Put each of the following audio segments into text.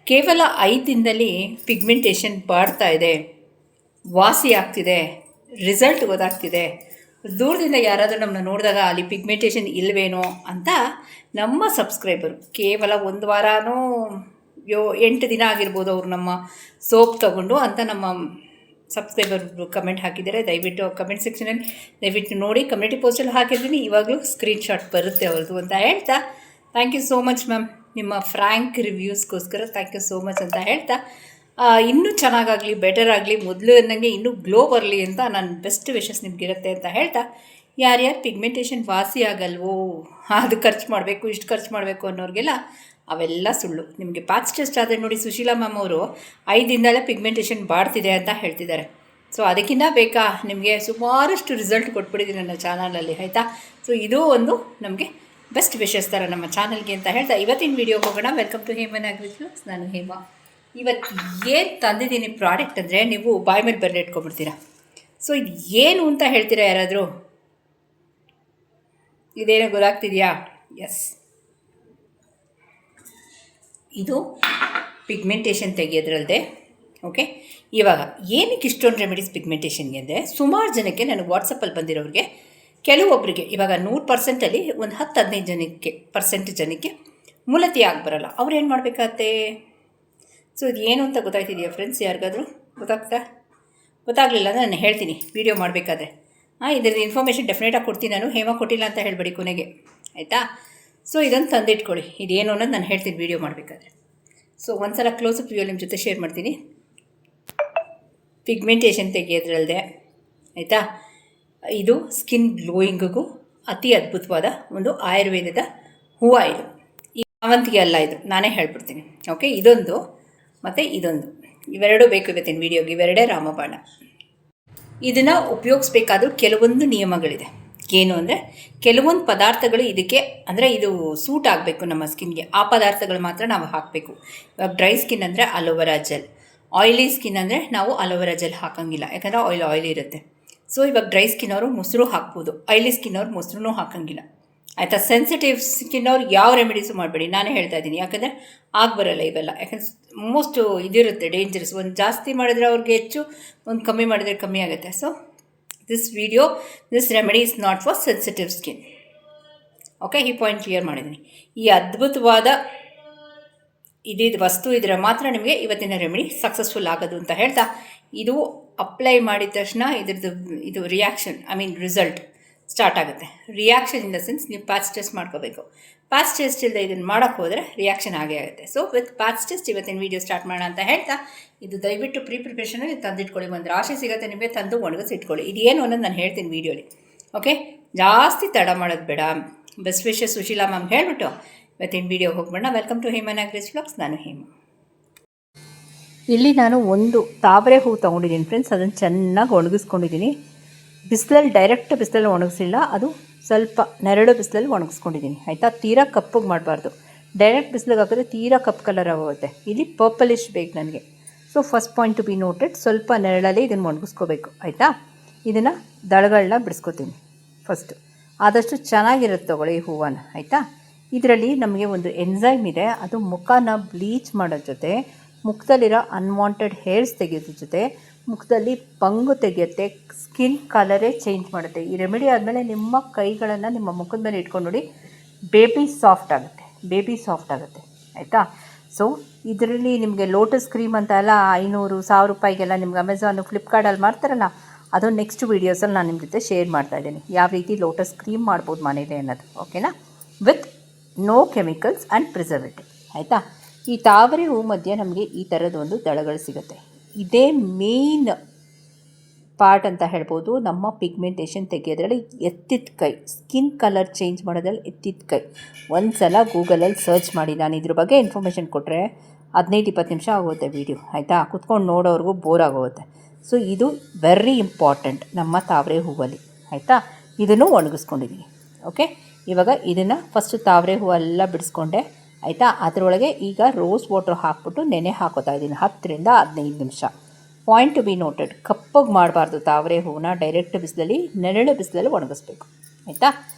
ಕೇವಲ 5 ದಿನದಲ್ಲಿ ಪಿಗ್ಮೆಂಟೇಷನ್ ಬಾಡ್ತಾ ಇದೆ, ವಾಸಿ ಆಗ್ತಿದೆ, ರಿಸಲ್ಟ್ ಗೊತ್ತಾಗ್ತಿದೆ. ದೂರದಿಂದ ಯಾರಾದರೂ ನಮ್ಮನ್ನ ನೋಡಿದಾಗ ಅಲ್ಲಿ ಪಿಗ್ಮೆಂಟೇಷನ್ ಇಲ್ಲವೇನೋ ಅಂತ ನಮ್ಮ ಸಬ್ಸ್ಕ್ರೈಬರು ಕೇವಲ 1 ವಾರನೋ 8 ದಿನ ಆಗಿರ್ಬೋದು ಅವರು ನಮ್ಮ ಸೋಪ್ ತಗೊಂಡು ಅಂತ ನಮ್ಮ ಸಬ್ಸ್ಕ್ರೈಬರ್ ಕಮೆಂಟ್ ಹಾಕಿದ್ದಾರೆ. ದಯವಿಟ್ಟು ಕಮೆಂಟ್ ಸೆಕ್ಷನಲ್ಲಿ ದಯವಿಟ್ಟು ನೋಡಿ, ಕಮ್ಯುನಿಟಿ ಪೋಸ್ಟಲ್ಲಿ ಹಾಕಿದ್ದೀನಿ, ಇವಾಗಲೂ ಸ್ಕ್ರೀನ್ಶಾಟ್ ಬರುತ್ತೆ ಅವ್ರದ್ದು ಅಂತ ಹೇಳ್ತಾ, thank you so much ma'am, ನಿಮ್ಮ ಫ್ರ್ಯಾಂಕ್ ರಿವ್ಯೂಸ್ಗೋಸ್ಕರ ಥ್ಯಾಂಕ್ ಯು ಸೋ ಮಚ್ ಅಂತ ಹೇಳ್ತಾ, ಇನ್ನೂ ಚೆನ್ನಾಗಾಗಲಿ, ಬೆಟರ್ ಆಗಲಿ, ಮೊದಲು ಅನ್ನಂಗೆ ಇನ್ನೂ ಗ್ಲೋ ಬರಲಿ ಅಂತ ನನ್ನ ಬೆಸ್ಟ್ ವಿಶಸ್ ನಿಮಗಿರುತ್ತೆ ಅಂತ ಹೇಳ್ತಾ, ಯಾರ್ಯಾರು ಪಿಗ್ಮೆಂಟೇಷನ್ ವಾಸಿ ಆಗಲ್ವೋ, ಅದು ಖರ್ಚು ಮಾಡಬೇಕು, ಇಷ್ಟು ಖರ್ಚು ಮಾಡಬೇಕು ಅನ್ನೋರಿಗೆಲ್ಲ ಅವೆಲ್ಲ ಸುಳ್ಳು. ನಿಮಗೆ ಪ್ಯಾಚ್ ಟೆಸ್ಟ್ ಆದರೆ ನೋಡಿ, ಸುಶೀಲಾ ಮ್ಯಾಮ್ ಅವರು 5 ದಿನದಲ್ಲೇ ಪಿಗ್ಮೆಂಟೇಷನ್ ಬಾಡ್ತಿದೆ ಅಂತ ಹೇಳ್ತಿದ್ದಾರೆ. ಸೊ ಅದಕ್ಕಿಂತ ಬೇಕಾ ನಿಮಗೆ ಸುಮಾರಷ್ಟು ರಿಸಲ್ಟ್ ಕೊಟ್ಬಿಟ್ಟಿದ್ದೀನಿ ನನ್ನ ಚಾನಲಲ್ಲಿ, ಆಯಿತಾ. ಸೊ ಇದು ಒಂದು ನಮಗೆ ಬೆಸ್ಟ್ ವಿಶಸ್ ಥರ ನಮ್ಮ ಚಾನಲ್ಗೆ ಅಂತ ಹೇಳ್ತಾ ಇವತ್ತಿನ ವೀಡಿಯೋ ಹೋಗೋಣ. Welcome to Heman agriculture. ನಾನು ಹೇಮಾ. ಇವತ್ತು ಏನು ತಂದಿದ್ದೀನಿ ಪ್ರಾಡಕ್ಟ್ ಅಂದರೆ ನೀವು ಬಾಯಿ ಮೇಲೆ ಬರಲಿ ಇಟ್ಕೊಂಡ್ಬಿಡ್ತೀರಾ. ಸೊ ಇದು ಏನು ಅಂತ ಹೇಳ್ತೀರಾ ಯಾರಾದರೂ? ಇದೇನೋ ಗೊತ್ತಾಗ್ತಿದೆಯಾ? ಎಸ್, ಇದು ಪಿಗ್ಮೆಂಟೇಷನ್ ತೆಗೆಯೋದ್ರಲ್ಲದೆ. ಓಕೆ, ಇವಾಗ ಏನಕ್ಕೆ ಇಷ್ಟೊಂದು ರೆಮಿಡೀಸ್ ಪಿಗ್ಮೆಂಟೇಷನ್ಗೆ ಅಂದರೆ, ಸುಮಾರು ಜನಕ್ಕೆ ನನಗೆ ವಾಟ್ಸಪ್ಪಲ್ಲಿ ಬಂದಿರೋರಿಗೆ, ಕೆಲವೊಬ್ಬರಿಗೆ ಇವಾಗ 100%ಅಲ್ಲಿ ಒಂದು 10-15 ಜನಕ್ಕೆ ಮೂಲತಿ ಬರಲ್ಲ. ಅವ್ರು ಏನು ಮಾಡಬೇಕಾಗತ್ತೆ? ಸೊ ಇದು ಏನು ಅಂತ ಗೊತ್ತಾಗ್ತಿದೆಯಾ ಫ್ರೆಂಡ್ಸ್? ಯಾರಿಗಾದರೂ ಗೊತ್ತಾಗಲಿಲ್ಲ ಅಂದರೆ ನಾನು ಹೇಳ್ತೀನಿ ವೀಡಿಯೋ ಮಾಡಬೇಕಾದ್ರೆ. ಇದರದ್ದು ಇನ್ಫಾರ್ಮೇಷನ್ ಡೆಫಿನೆಟಾಗಿ ಕೊಡ್ತೀನಿ ನಾನು, ಹೇಮಾ ಕೊಟ್ಟಿಲ್ಲ ಅಂತ ಹೇಳಬೇಡಿ ಕೊನೆಗೆ, ಆಯಿತಾ. ಸೊ ಇದನ್ನು ತಂದಿಟ್ಕೊಳ್ಳಿ, ಇದೇನು ಅನ್ನೋದು ನಾನು ಹೇಳ್ತೀನಿ ವೀಡಿಯೋ ಮಾಡಬೇಕಾದ್ರೆ. ಸೊ ಒಂದು ಸಲ ಕ್ಲೋಸಪ್ ವ್ಯೂ ನಿಮ್ಮ ಜೊತೆ ಶೇರ್ ಮಾಡ್ತೀನಿ. ಪಿಗ್ಮೆಂಟೇಷನ್ ತೆಗೆಯೋದ್ರಲ್ಲದೆ, ಆಯಿತಾ, ಇದು ಸ್ಕಿನ್ ಗ್ಲೋಯಿಂಗಿಗೂ ಅತಿ ಅದ್ಭುತವಾದ ಒಂದು ಆಯುರ್ವೇದದ ಹೂವು. ಇದು ಈ ಅವಂತಿಗೆ ಅಲ್ಲ, ಇದು ನಾನೇ ಹೇಳ್ಬಿಡ್ತೀನಿ. ಓಕೆ, ಇದೊಂದು ಮತ್ತು ಇದೊಂದು, ಇವೆರಡೂ ಬೇಕು ಇವತ್ತಿನ ವೀಡಿಯೋಗೆ. ಇವೆರಡೇ ರಾಮಬಾಣ. ಇದನ್ನು ಉಪಯೋಗಿಸ್ಬೇಕಾದ್ರೂ ಕೆಲವೊಂದು ನಿಯಮಗಳಿದೆ. ಏನು ಅಂದರೆ, ಕೆಲವೊಂದು ಪದಾರ್ಥಗಳು ಇದಕ್ಕೆ ಅಂದರೆ ಇದು ಸೂಟ್ ಆಗಬೇಕು ನಮ್ಮ ಸ್ಕಿನ್ಗೆ, ಆ ಪದಾರ್ಥಗಳು ಮಾತ್ರ ನಾವು ಹಾಕಬೇಕು. ಇವಾಗ ಡ್ರೈ ಸ್ಕಿನ್ ಅಂದರೆ ಅಲೋವೆರಾ ಜೆಲ್, ಆಯಿಲಿ ಸ್ಕಿನ್ ಅಂದರೆ ನಾವು ಅಲೋವೆರಾ ಜೆಲ್ ಹಾಕೋಂಗಿಲ್ಲ, ಯಾಕಂದರೆ ಆಯಿಲ್ ಇರುತ್ತೆ. ಸೊ ಇವಾಗ ಡ್ರೈ ಸ್ಕಿನ್ ಅವರು ಮೊಸರು ಹಾಕ್ಬೋದು, ಆಯಿಲಿ ಸ್ಕಿನ್ ಅವ್ರು ಮೊಸರು ಹಾಕೋಂಗಿಲ್ಲ, ಆಯಿತಾ. ಸೆನ್ಸಿಟಿವ್ ಸ್ಕಿನ್ ಅವ್ರು ಯಾವ ರೆಮಿಡೀಸು ಮಾಡಬೇಡಿ, ನಾನೇ ಹೇಳ್ತಾ ಇದ್ದೀನಿ. ಯಾಕಂದರೆ ಬರಲ್ಲ ಇವೆಲ್ಲ, ಯಾಕಂದರೆ ಮೋಸ್ಟ್ ಇದಿರುತ್ತೆ, ಡೇಂಜರಸ್. ಒಂದು ಜಾಸ್ತಿ ಮಾಡಿದ್ರೆ ಅವ್ರಿಗೆ ಹೆಚ್ಚು, ಒಂದು ಕಮ್ಮಿ ಮಾಡಿದರೆ ಕಮ್ಮಿ ಆಗುತ್ತೆ. So this remedy is not for sensitive skin. Okay, ಈ ಪಾಯಿಂಟ್ ಕ್ಲಿಯರ್ ಮಾಡಿದ್ದೀನಿ. ಈ ಅದ್ಭುತವಾದ ಇದಿದ್ದು ವಸ್ತು ಇದ್ರೆ ಮಾತ್ರ ನಿಮಗೆ ಇವತ್ತಿನ ರೆಮಿಡಿ ಸಕ್ಸಸ್ಫುಲ್ ಆಗೋದು ಅಂತ ಹೇಳ್ತಾ, ಇದು ಅಪ್ಲೈ ಮಾಡಿದ ತಕ್ಷಣ ಇದು ರಿಯಾಕ್ಷನ್, ರಿಸಲ್ಟ್ ಸ್ಟಾರ್ಟ್ ಆಗುತ್ತೆ. ರಿಯಾಕ್ಷನ್ ಇನ್ ದ ಸೆನ್ಸ್ ನೀವು ಪ್ಯಾಚ್ ಟೆಸ್ಟ್ ಮಾಡ್ಕೋಬೇಕು. ಪ್ಯಾಚ್ ಟೆಸ್ಟ್ ಇಲ್ಲದೆ ಇದನ್ನು ಮಾಡೋಕ್ಕೆ ಹೋದರೆ ರಿಯಾಕ್ಷನ್ ಆಗೇ ಆಗುತ್ತೆ. ಸೊ ವಿತ್ ಪ್ಯಾಚ್ ಟೆಸ್ಟ್ ಇವತ್ತಿನ ವೀಡಿಯೋ ಸ್ಟಾರ್ಟ್ ಮಾಡೋಣ ಅಂತ ಹೇಳ್ತಾ, ಇದು ದಯವಿಟ್ಟು ಪ್ರಿಪ್ರಿಪ್ರೇಷನಲ್ಲಿ ತಂದಿಟ್ಕೊಳ್ಳಿ. ಒಂದು ರಾಶಿ ಸಿಗುತ್ತೆ ನಿಮಗೆ, ತಂದು ಒಣಗಿಸಿಟ್ಕೊಳ್ಳಿ. ಇದು ಏನು ಅನ್ನೋದು ನಾನು ಹೇಳ್ತೀನಿ ವೀಡಿಯೋಲಿ. ಓಕೆ, ಜಾಸ್ತಿ ತಡ ಮಾಡೋದು ಬೇಡ. ಬೆಸ್ಟ್ ವಿಶಸ್ ಸುಶೀಲಾ ಮ್ಯಾಮ್ ಹೇಳಿಬಿಟ್ಟು ಇವತ್ತಿನ ವೀಡಿಯೋ ಹೋಗ್ಬೇಡ. Welcome to Heman agriculture vlogs. ನಾನು ಹೇಮಾ. ಇಲ್ಲಿ ನಾನು ಒಂದು ತಾವರೆ ಹೂವು ತೊಗೊಂಡಿದ್ದೀನಿ ಫ್ರೆಂಡ್ಸ್. ಅದನ್ನು ಚೆನ್ನಾಗಿ ಒಣಗಿಸ್ಕೊಂಡಿದ್ದೀನಿ. ಡೈರೆಕ್ಟ್ ಬಿಸಿಲಲ್ಲಿ ಒಣಗಿಸಿಲ್ಲ, ಅದು ಸ್ವಲ್ಪ ನೆರಳು ಬಿಸಿಲಲ್ಲಿ ಒಣಗಿಸ್ಕೊಂಡಿದ್ದೀನಿ, ಆಯಿತಾ. ತೀರಾ ಕಪ್ಪಗೆ ಮಾಡಬಾರ್ದು. ಡೈರೆಕ್ಟ್ ಬಿಸಿಲಿಗೆ ಹಾಕಿದ್ರೆ ತೀರಾ ಕಪ್ ಕಲರ್ ಆಗುತ್ತೆ. ಇಲ್ಲಿ ಪರ್ಪಲಿಶ್ ಬೇಕು ನನಗೆ. So first point to be noted, ಸ್ವಲ್ಪ ನೆರಳಲ್ಲಿ ಇದನ್ನು ಒಣಗಿಸ್ಕೋಬೇಕು, ಆಯಿತಾ. ಇದನ್ನು ದಳಗಳನ್ನ ಬಿಡಿಸ್ಕೊತೀನಿ ಫಸ್ಟು. ಆದಷ್ಟು ಚೆನ್ನಾಗಿರುತ್ತೆ ತೊಗೊಳ್ಳಿ ಈ ಹೂವನ್ನು, ಆಯಿತಾ. ಇದರಲ್ಲಿ ನಮಗೆ ಒಂದು ಎನ್ಸೈಮ್ ಇದೆ, ಅದು ಮುಖನ ಬ್ಲೀಚ್ ಮಾಡೋದ್ರ ಜೊತೆ, ಮುಖದಲ್ಲಿರೋ ಅನ್ವಾಂಟೆಡ್ ಹೇರ್ಸ್ ತೆಗೆಯೋದ್ರ ಜೊತೆ, ಮುಖದಲ್ಲಿ ಬಂಗು ತೆಗೆಯುತ್ತೆ, ಸ್ಕಿನ್ ಕಲರೇ ಚೇಂಜ್ ಮಾಡುತ್ತೆ. ಈ ರೆಮಿಡಿ ಆದಮೇಲೆ ನಿಮ್ಮ ಕೈಗಳನ್ನು ನಿಮ್ಮ ಮುಖದ ಮೇಲೆ ಇಟ್ಕೊಂಡು ನೋಡಿ, ಬೇಬಿ ಸಾಫ್ಟ್ ಆಗುತ್ತೆ, ಆಯಿತಾ. ಸೊ ಇದರಲ್ಲಿ ನಿಮಗೆ ಲೋಟಸ್ ಕ್ರೀಮ್ ಅಂತ ಎಲ್ಲ 500-1000 ರೂಪಾಯಿಗೆಲ್ಲ ನಿಮ್ಗೆ ಅಮೆಝಾನು, ಫ್ಲಿಪ್ಕಾರ್ಟಲ್ಲಿ ಮಾಡ್ತಾರಲ್ಲ, ಅದು ನೆಕ್ಸ್ಟ್ ವೀಡಿಯೋಸಲ್ಲಿ ನಾನು ನಿಮ್ಮ ಜೊತೆ ಶೇರ್ ಮಾಡ್ತಾಯಿದ್ದೀನಿ, ಯಾವ ರೀತಿ ಲೋಟಸ್ ಕ್ರೀಮ್ ಮಾಡ್ಬೋದು ಮನೇಲಿ ಅನ್ನೋದು. ಓಕೆನಾ, with no chemicals and preservative, ಆಯಿತಾ. ಈ ತಾವರೆ ಹೂ ಮಧ್ಯೆ ನಮಗೆ ಈ ಥರದ್ದು ಒಂದು ದಳಗಳು ಸಿಗುತ್ತೆ. ಇದೇ ಮೇನ್ ಪಾರ್ಟ್ ಅಂತ ಹೇಳ್ಬೋದು ನಮ್ಮ ಪಿಗ್ಮೆಂಟೇಷನ್ ತೆಗೆಯೋದ್ರಲ್ಲಿ. ಎತ್ತಿದ ಕೈ, ಸ್ಕಿನ್ ಕಲರ್ ಚೇಂಜ್ ಮಾಡೋದ್ರಲ್ಲಿ ಎತ್ತಿದ ಕೈ. ಒಂದು ಸಲ ಗೂಗಲಲ್ಲಿ ಸರ್ಚ್ ಮಾಡಿ, ನಾನು ಇದ್ರ ಬಗ್ಗೆ ಇನ್ಫಾರ್ಮೇಷನ್ ಕೊಟ್ಟರೆ 15-20 ನಿಮಿಷ ಆಗುತ್ತೆ ವೀಡಿಯೋ, ಆಯಿತಾ. ಕುತ್ಕೊಂಡು ನೋಡೋವ್ರಿಗೂ ಬೋರ್ ಆಗೋಗುತ್ತೆ. ಸೊ ಇದು ವೆರಿ ಇಂಪಾರ್ಟೆಂಟ್ ನಮ್ಮ ತಾವರೆ ಹೂವಲ್ಲಿ, ಆಯಿತಾ. ಇದನ್ನು ಒಣಗಿಸ್ಕೊಂಡಿದ್ದೀನಿ. ಓಕೆ, ಇವಾಗ ಇದನ್ನು ಫಸ್ಟು ತಾವರೆ ಹೂವೆಲ್ಲ ಬಿಡಿಸ್ಕೊಂಡೆ, ಆಯಿತಾ. ಅದರೊಳಗೆ ಈಗ ರೋಸ್ ವಾಟ್ರ್ ಹಾಕ್ಬಿಟ್ಟು ನೆನೆ ಹಾಕೋತಾ ಇದ್ದೀನಿ 10-15 ನಿಮಿಷ. ಪಾಯಿಂಟ್ ಟು ಬಿ ನೋಟೆಡ್, ಕಪ್ಪಗೆ ಮಾಡಬಾರ್ದು ತಾವರೆ ಹೂವನ್ನ, ಡೈರೆಕ್ಟ್ ಬಿಸಿಲಲ್ಲಿ, ನೆರಳು ಬಿಸಿಲಲ್ಲಿ ಒಣಗಿಸ್ಬೇಕು, ಆಯಿತಾ.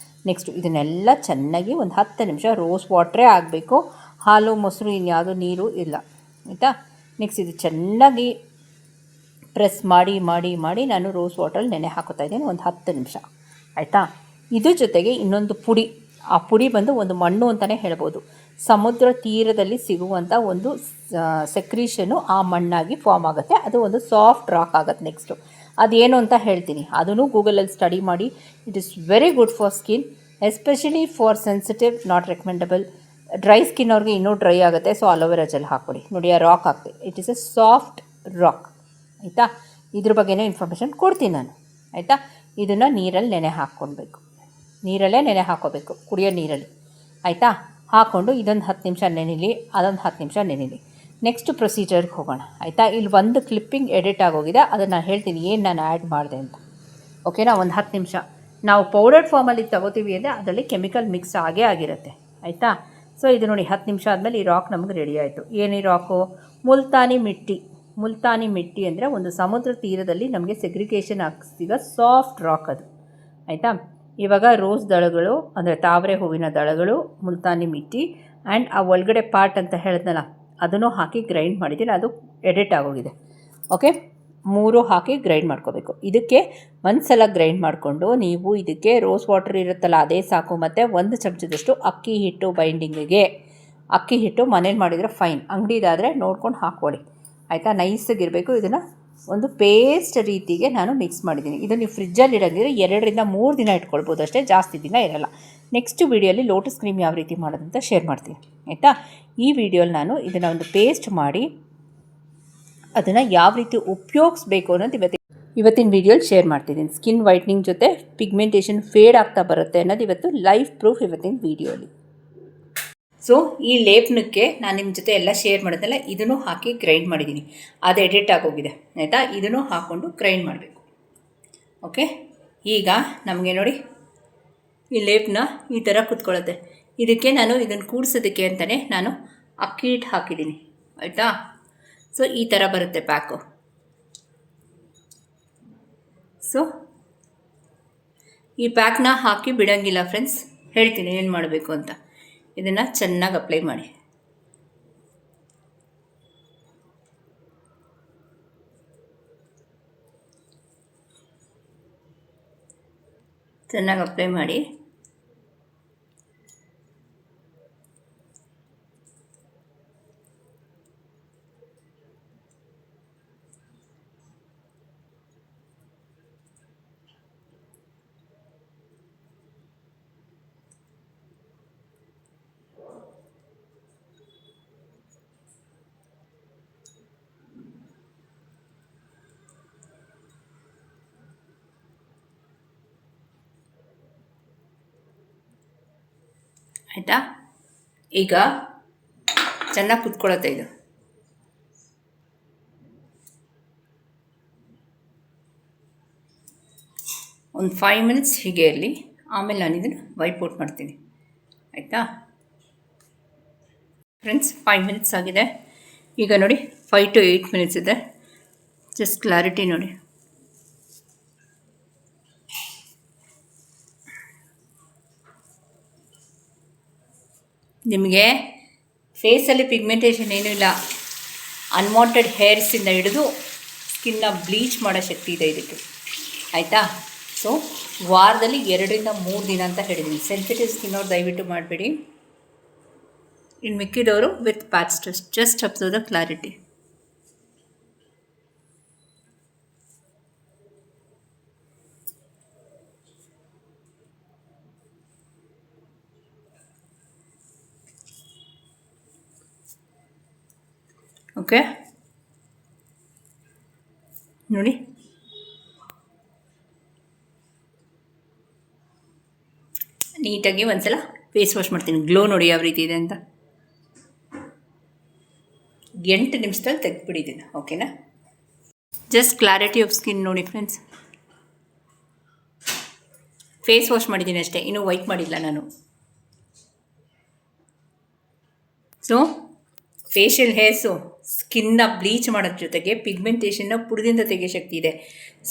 ನೆಕ್ಸ್ಟು ಇದನ್ನೆಲ್ಲ ಚೆನ್ನಾಗಿ ಒಂದು 10 ನಿಮಿಷ ರೋಸ್ ವಾಟ್ರೇ ಆಗಬೇಕು, ಹಾಲು ಮೊಸರು ಇನ್ಯಾವುದು ನೀರು ಇಲ್ಲ. ಆಯಿತಾ. ನೆಕ್ಸ್ಟ್ ಇದು ಚೆನ್ನಾಗಿ ಪ್ರೆಸ್ ಮಾಡಿ ಮಾಡಿ ಮಾಡಿ ನಾನು ರೋಸ್ ವಾಟರಲ್ಲಿ ನೆನೆ ಹಾಕೋತಾ ಇದ್ದೀನಿ ಒಂದು 10 ನಿಮಿಷ, ಆಯಿತಾ. ಇದ್ರ ಜೊತೆಗೆ ಇನ್ನೊಂದು ಪುಡಿ, ಆ ಪುಡಿ ಬಂದು ಒಂದು ಮಣ್ಣು ಅಂತಲೇ ಹೇಳ್ಬೋದು. ಸಮುದ್ರ ತೀರದಲ್ಲಿ ಸಿಗುವಂಥ ಒಂದು ಸೆಕ್ರೀಷನು ಆ ಮಣ್ಣಾಗಿ ಫಾರ್ಮ್ ಆಗುತ್ತೆ, ಅದು ಒಂದು ಸಾಫ್ಟ್ ರಾಕ್ ಆಗುತ್ತೆ. ನೆಕ್ಸ್ಟು ಅದೇನು ಅಂತ ಹೇಳ್ತೀನಿ, ಅದನ್ನು ಗೂಗಲಲ್ಲಿ ಸ್ಟಡಿ ಮಾಡಿ. It is very good for skin, especially for sensitive, not recommendable. Dry skin ಅವ್ರಿಗೆ ಇನ್ನೂ ಡ್ರೈ ಆಗುತ್ತೆ, ಸೊ ಅಲೋವೆರಾ ಜೆಲ್ ಹಾಕ್ಕೊಡಿ. ನೋಡಿ ಆ ರಾಕ್ ಹಾಕ್ತೆ, it is a soft rock, ಆಯಿತಾ. ಇದ್ರ ಬಗ್ಗೆನೇ ಇನ್ಫಾರ್ಮೇಷನ್ ಕೊಡ್ತೀನಿ ನಾನು, ಆಯಿತಾ. ಇದನ್ನು ನೀರಲ್ಲಿ ನೆನೆ ಹಾಕ್ಕೊಳ್ಬೇಕು, ನೀರಲ್ಲೇ ನೆನೆ ಹಾಕ್ಕೋಬೇಕು, ಕುಡಿಯೋ ನೀರಲ್ಲಿ, ಆಯಿತಾ. ಹಾಕ್ಕೊಂಡು ಇದೊಂದು 10 ನಿಮಿಷ ನೆನೆಲಿ, ಅದೊಂದು 10 ನಿಮಿಷ ನೆನೆಲಿ. ನೆಕ್ಸ್ಟ್ ಪ್ರೊಸೀಜರ್ಗೆ ಹೋಗೋಣ, ಆಯಿತಾ. ಇಲ್ಲಿ ಒಂದು ಕ್ಲಿಪ್ಪಿಂಗ್ ಎಡಿಟ್ ಆಗೋಗಿದೆ, ಅದನ್ನು ನಾನು ಹೇಳ್ತೀನಿ ಏನು ನಾನು ಆ್ಯಡ್ ಮಾಡಿದೆ ಅಂತ, ಓಕೆನಾ. ಒಂದು 10 ನಿಮಿಷ ನಾವು ಪೌಡರ್ ಫಾರ್ಮಲ್ಲಿ ತಗೋತೀವಿ ಅಂದರೆ ಅದರಲ್ಲಿ ಕೆಮಿಕಲ್ ಮಿಕ್ಸ್ ಆಗೇ ಆಗಿರುತ್ತೆ, ಆಯಿತಾ. ಸೊ ಇದು ನೋಡಿ 10 ನಿಮಿಷ ಆದಮೇಲೆ ಈ ರಾಕ್ ನಮಗೆ ರೆಡಿ ಆಯಿತು. ಏನು ಈ ರಾಕು? ಮುಲ್ತಾನಿ ಮಿಟ್ಟಿ. ಮುಲ್ತಾನಿ ಮಿಟ್ಟಿ ಅಂದರೆ ಒಂದು ಸಮುದ್ರ ತೀರದಲ್ಲಿ ನಮಗೆ ಸೆಗ್ರಿಗೇಷನ್ ಆಗ್ತಿಗ ಸಾಫ್ಟ್ ರಾಕ್ ಅದು, ಆಯಿತಾ. ಇವಾಗ ರೋಸ್ ದಳಗಳು ಅಂದರೆ ತಾವರೆ ಹೂವಿನ ದಳಗಳು, ಮುಲ್ತಾನಿ ಮಿಟ್ಟಿ ಆ್ಯಂಡ್ ಆ ಒಳಗಡೆ ಪಾರ್ಟ್ ಅಂತ ಹೇಳಿದ್ನಲ್ಲ ಅದನ್ನು ಹಾಕಿ ಗ್ರೈಂಡ್ ಮಾಡಿದ್ದೀನಿ, ಅದು ಎಡಿಟ್ ಆಗೋಗಿದೆ, ಓಕೆ. 3 ಹಾಕಿ ಗ್ರೈಂಡ್ ಮಾಡ್ಕೋಬೇಕು. ಇದಕ್ಕೆ ಒಂದು ಸಲ ಗ್ರೈಂಡ್ ಮಾಡಿಕೊಂಡು ನೀವು ಇದಕ್ಕೆ ರೋಸ್ ವಾಟರ್ ಇರುತ್ತಲ್ಲ ಅದೇ ಸಾಕು, ಮತ್ತು 1 ಚಮಚದಷ್ಟು ಅಕ್ಕಿ ಹಿಟ್ಟು ಬೈಂಡಿಂಗಿಗೆ. ಅಕ್ಕಿ ಹಿಟ್ಟು ಮನೇಲಿ ಮಾಡಿದರೆ ಫೈನ್, ಅಂಗಡಿದಾದರೆ ನೋಡ್ಕೊಂಡು ಹಾಕ್ಕೊಳ್ಳಿ, ಆಯಿತಾ. ನೈಸಾಗಿರಬೇಕು. ಇದನ್ನು ಒಂದು ಪೇಸ್ಟ್ ರೀತಿಗೆ ನಾನು ಮಿಕ್ಸ್ ಮಾಡಿದ್ದೀನಿ. ಇದು ನೀವು ಫ್ರಿಜ್ಜಲ್ಲಿ ಇಡೋಂಗಿದ್ರೆ 2 ರಿಂದ 3 ದಿನ ಇಟ್ಕೊಳ್ಬೋದು ಅಷ್ಟೇ, ಜಾಸ್ತಿ ದಿನ ಇರಲ್ಲ. ನೆಕ್ಸ್ಟ್ ವೀಡಿಯೋಲಿ ಲೋಟಸ್ ಕ್ರೀಮ್ ಯಾವ ರೀತಿ ಮಾಡೋದಂತ ಶೇರ್ ಮಾಡ್ತೀನಿ, ಆಯಿತಾ. ಈ ವಿಡಿಯೋಲಿ ನಾನು ಇದನ್ನು ಒಂದು ಪೇಸ್ಟ್ ಮಾಡಿ ಅದನ್ನು ಯಾವ ರೀತಿ ಉಪಯೋಗಿಸ್ಬೇಕು ಅನ್ನೋದು ಇವತ್ತಿನ ವೀಡಿಯೋಲಿ ಶೇರ್ ಮಾಡ್ತಿದ್ದೀನಿ. ಸ್ಕಿನ್ ವೈಟ್ನಿಂಗ್ ಜೊತೆ ಪಿಗ್ಮೆಂಟೇಷನ್ ಫೇಡ್ ಆಗ್ತಾ ಬರುತ್ತೆ ಅನ್ನೋದು ಇವತ್ತು ಲೈವ್ ಪ್ರೂಫ್ ಇವತ್ತಿನ ವೀಡಿಯೋಲಿ. ಸೊ ಈ ಲೇಪನಕ್ಕೆ ನಾನು ನಿಮ್ಮ ಜೊತೆ ಎಲ್ಲ ಶೇರ್ ಮಾಡೋದಲ್ಲ, ಇದನ್ನು ಹಾಕಿ ಗ್ರೈಂಡ್ ಮಾಡಿದ್ದೀನಿ, ಅದು ಎಡಿಟ್ ಆಗೋಗಿದೆ, ಆಯಿತಾ. ಇದನ್ನು ಹಾಕ್ಕೊಂಡು ಗ್ರೈಂಡ್ ಮಾಡಬೇಕು, ಓಕೆ. ಈಗ ನಮಗೆ ನೋಡಿ ಈ ಲೇಪನ ಈ ಥರ ಕುತ್ಕೊಳ್ಳುತ್ತೆ. ಇದಕ್ಕೆ ನಾನು ಇದನ್ನು ಕೂಡಿಸೋದಕ್ಕೆ ಅಂತಲೇ ನಾನು ಅಕ್ಕಿ ಹಿಟ್ಟು ಹಾಕಿದ್ದೀನಿ, ಆಯಿತಾ. ಸೊ ಈ ಥರ ಬರುತ್ತೆ ಪ್ಯಾಕು. ಸೊ ಈ ಪ್ಯಾಕ್ನ ಹಾಕಿ ಬಿಡೋಂಗಿಲ್ಲ ಫ್ರೆಂಡ್ಸ್, ಹೇಳ್ತೀನಿ ಏನು ಮಾಡಬೇಕು ಅಂತ. ಇದನ್ನು ಚೆನ್ನಾಗಿ ಅಪ್ಲೈ ಮಾಡಿ, ಚೆನ್ನಾಗಿ ಅಪ್ಲೈ ಮಾಡಿ. ಆಯಿತಾ. ಈಗ ಚೆನ್ನಾಗಿ ಕುತ್ಕೊಳ್ಳುತ್ತೆ ಇದು. ಒಂದು 5 ಮಿನಿಟ್ಸ್ ಹೀಗೆ ಇರಲಿ, ಆಮೇಲೆ ನಾನು ಇದನ್ನು ವೈಪ್ ಔಟ್ ಮಾಡ್ತೀನಿ, ಆಯಿತಾ ಫ್ರೆಂಡ್ಸ್. 5 ಮಿನಿಟ್ಸ್ ಆಗಿದೆ. ಈಗ ನೋಡಿ 5 to 8 ಮಿನಿಟ್ಸ್ ಇದೆ. ಜಸ್ಟ್ ಕ್ಲಾರಿಟಿ ನೋಡಿ. ನಿಮಗೆ ಫೇಸಲ್ಲಿ ಪಿಗ್ಮೆಂಟೇಷನ್ ಏನೂ ಇಲ್ಲ, ಅನ್ವಾಂಟೆಡ್ ಹೇರ್ಸಿಂದ ಹಿಡಿದು ಸ್ಕಿನ್ನ ಬ್ಲೀಚ್ ಮಾಡೋ ಶಕ್ತಿ ಇದೆ ಇದಕ್ಕೆ, ಆಯಿತಾ. ಸೊ ವಾರದಲ್ಲಿ 2 ರಿಂದ 3 ದಿನ ಅಂತ ಹೇಳಿದ್ದೀನಿ. ಸೆನ್ಸಿಟಿವ್ ಸ್ಕಿನ್ ಅವ್ರು ದಯವಿಟ್ಟು ಮಾಡಬೇಡಿ. ಇನ್ನು ಮಿಕ್ಕಿದವರು with patch test, just observe the clarity. Okay ನೋಡಿ, ನೀಟಾಗಿ ಒಂದ್ಸಲ ಫೇಸ್ ವಾಶ್ ಮಾಡ್ತೀನಿ. ಗ್ಲೋ ನೋಡಿ ಯಾವ ರೀತಿ ಇದೆ ಅಂತ. 8 ನಿಮಿಷದಲ್ಲಿ ತೆಗೆದುಬಿಟ್ಟಿದ್ದೀನಿ, ಓಕೆನಾ. ಜಸ್ಟ್ ಕ್ಲಾರಿಟಿ ಆಫ್ ಸ್ಕಿನ್ ನೋಡಿ ಫ್ರೆಂಡ್ಸ್. ಫೇಸ್ ವಾಶ್ ಮಾಡಿದ್ದೀನಿ ಅಷ್ಟೇ, ಇನ್ನೂ ವೈಟ್ ಮಾಡಿಲ್ಲ ನಾನು. ಸೊ ಫೇಶಿಯಲ್ ಹೇರ್ಸು ಸ್ಕಿನ್ನ ಬ್ಲೀಚ್ ಮಾಡೋದ್ರ ಜೊತೆಗೆ ಪಿಗ್ಮೆಂಟೇಷನ್ನ ಪುಡಿದಿಂದ ತೆಗೆಯೋ ಶಕ್ತಿ ಇದೆ.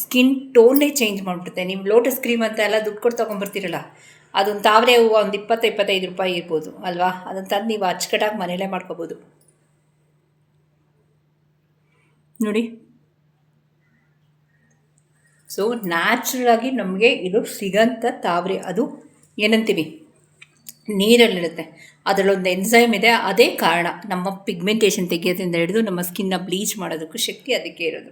ಸ್ಕಿನ್ ಟೋನ್ನೇ ಚೇಂಜ್ ಮಾಡಿಬಿಡುತ್ತೆ. ನೀವು ಲೋಟಸ್ ಕ್ರೀಮ್ ಅಂತ ಎಲ್ಲ ದುಡ್ಡು ಕೊಟ್ಟು ತೊಗೊಂಬರ್ತೀರಲ್ಲ, ಅದೊಂದು ತಾವರೆ ಹೂವು ಒಂದು 20-25 ರೂಪಾಯಿ ಇರ್ಬೋದು ಅಲ್ವಾ, ಅದನ್ನು ತಂದು ನೀವು ಅಚ್ಚುಕಟ್ಟಾಗಿ ಮನೇಲೇ ಮಾಡ್ಕೋಬೋದು. ನೋಡಿ. ಸೊ ನ್ಯಾಚುರಲ್ ಆಗಿ ನಮಗೆ ಇದು ಸಿಗಂಥ ತಾವರೆ, ಅದು ಏನಂತೀವಿ ನೀರಲ್ಲಿರುತ್ತೆ. ಅದರಲ್ಲೊಂದು ಎನ್ಸೈಮ್ ಇದೆ, ಅದೇ ಕಾರಣ ನಮ್ಮ ಪಿಗ್ಮೆಂಟೇಷನ್ ತೆಗೆಯೋದ್ರಿಂದ ಹಿಡಿದು ನಮ್ಮ ಸ್ಕಿನ್ನ ಬ್ಲೀಚ್ ಮಾಡೋದಕ್ಕೂ ಶಕ್ತಿ ಅದಕ್ಕೆ ಇರೋದು.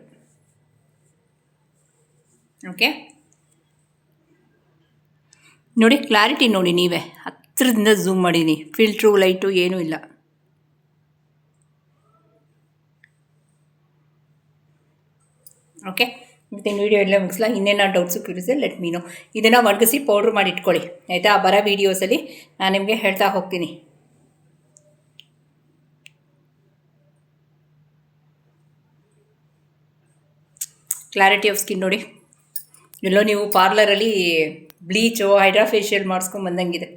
ಓಕೆ, ನೋಡಿ ಕ್ಲಾರಿಟಿ ನೋಡಿ, ನೀವೇ ಹತ್ರದಿಂದ ಝೂಮ್ ಮಾಡೀನಿ, ಫಿಲ್ಟ್ರು ಲೈಟು ಏನೂ ಇಲ್ಲ. ಓಕೆ, ಇವತ್ತಿನ ವೀಡಿಯೋ ಎಲ್ಲ ಮುಗಿಸ್ಲಾ. ಇನ್ನೇನೋ doubts curious let me know. ಇದನ್ನು ಒಣಗಿಸಿ ಪೌಡ್ರ್ ಮಾಡಿ ಇಟ್ಕೊಳ್ಳಿ ಆಯಿತಾ. ಬರೋ ವೀಡಿಯೋಸಲ್ಲಿ ನಾನು ನಿಮಗೆ ಹೇಳ್ತಾ ಹೋಗ್ತೀನಿ. ಕ್ಲಾರಿಟಿ ಆಫ್ ಸ್ಕಿನ್ ನೋಡಿ. ಎಲ್ಲೋ ನೀವು ಪಾರ್ಲರಲ್ಲಿ ಬ್ಲೀಚು ಹೈಡ್ರಾ ಫೇಶಿಯಲ್ ಮಾಡಿಸ್ಕೊಂಬಂದಂಗಿದೆ.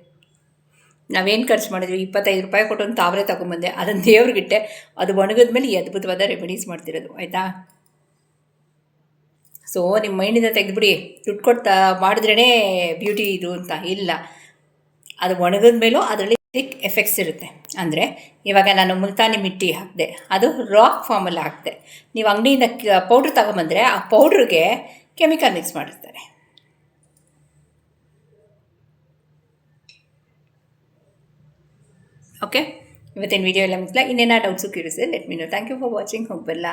ನಾವೇನು ಖರ್ಚು ಮಾಡಿದ್ವಿ, 25 ರೂಪಾಯಿ ಕೊಟ್ಟು ಒಂದು ತಾವರೆ ತೊಗೊಂಬಂದೆ, ಅದನ್ನು ದೇವ್ರಿಗಿಟ್ಟೆ, ಅದು ಒಣಗಿದ್ಮೇಲೆ ಈ ಅದ್ಭುತವಾದ ರೆಮಿಡೀಸ್ ಮಾಡ್ತಿರೋದು ಆಯಿತಾ. ಸೊ ನಿಮ್ಮ ಮೈಂಡಿಂದ ತೆಗೆದುಬಿಡಿ, ದುಡ್ಡು ಕೊಡ್ತಾ ಮಾಡಿದ್ರೇ ಬ್ಯೂಟಿ ಇದು ಅಂತ ಇಲ್ಲ. ಅದು ಒಣಗಿದ ಮೇಲೂ ಅದರಲ್ಲಿ ಎಫೆಕ್ಟ್ಸ್ ಇರುತ್ತೆ. ಅಂದರೆ ಇವಾಗ ನಾನು ಮುಲ್ತಾನಿ ಮಿಟ್ಟಿ ಹಾಕಿದೆ, ಅದು ರಾಕ್ ಫಾರ್ಮಲ್ಲಿ ಹಾಕಿದೆ. ನೀವು ಅಂಗಡಿಯಿಂದ ಪೌಡ್ರ್ ತಗೊಂಬಂದರೆ ಆ ಪೌಡ್ರಿಗೆ ಕೆಮಿಕಲ್ ಮಿಕ್ಸ್ ಮಾಡಿರ್ತಾರೆ. ಓಕೆ, ಇವತ್ತಿನ ವೀಡಿಯೋ ಎಲ್ಲ ಮುಗಿಸ್ಲಾ. ಇನ್ನೇನೋ doubts curious let me know. Thank you for watching. ಹೋಗಬಲ್ಲ.